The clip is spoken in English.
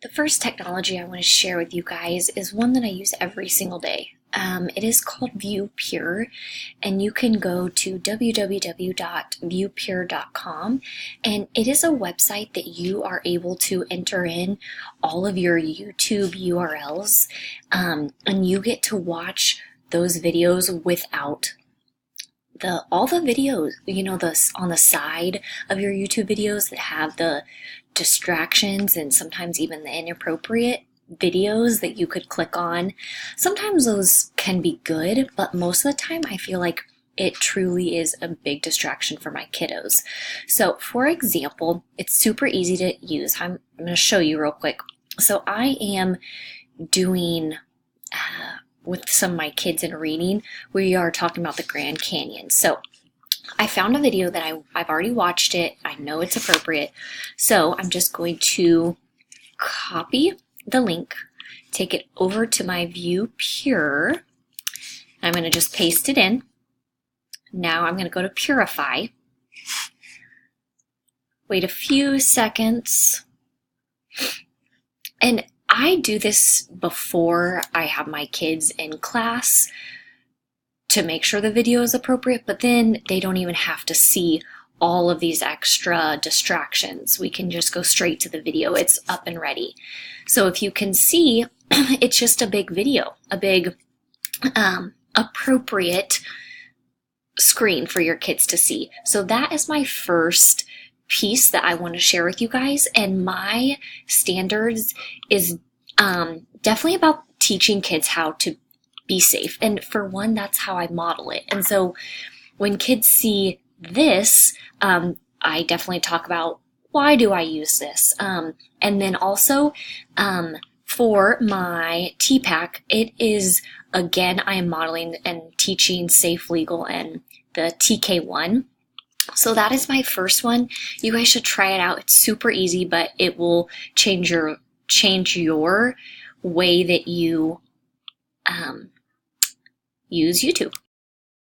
The first technology I want to share with you guys is one that I use every single day. It is called ViewPure, and you can go to www.viewpure.com, and it is a website that you are able to enter in all of your YouTube URLs, and you get to watch those videos without all the videos, on the side of your YouTube videos that have the distractions and sometimes even the inappropriate videos that you could click on. Sometimes those can be good, but most of the time I feel like it truly is a big distraction for my kiddos. So for example, it's super easy to use. I'm going to show you real quick. So I am doing with some of my kids in reading, we are talking about the Grand Canyon. So I found a video that I've already watched it. I know it's appropriate. So I'm just going to copy the link, take it over to my ViewPure. I'm going to just paste it in. Now I'm going to go to Purify. Wait a few seconds. And I do this before I have my kids in class to make sure the video is appropriate, but then they don't even have to see all of these extra distractions. We can just go straight to the video. It's up and ready. So if you can see, it's just a big video, a big appropriate screen for your kids to see. So that is my first piece that I want to share with you guys, and my standards is definitely about teaching kids how to be safe, and for one, that's how I model it. And so when kids see this, I definitely talk about why do I use this, and then also for my TPAC, it is again I am modeling and teaching safe, legal, and the TK1. So that is my first one. You guys should try it out. It's super easy, but it will change your way that you use YouTube.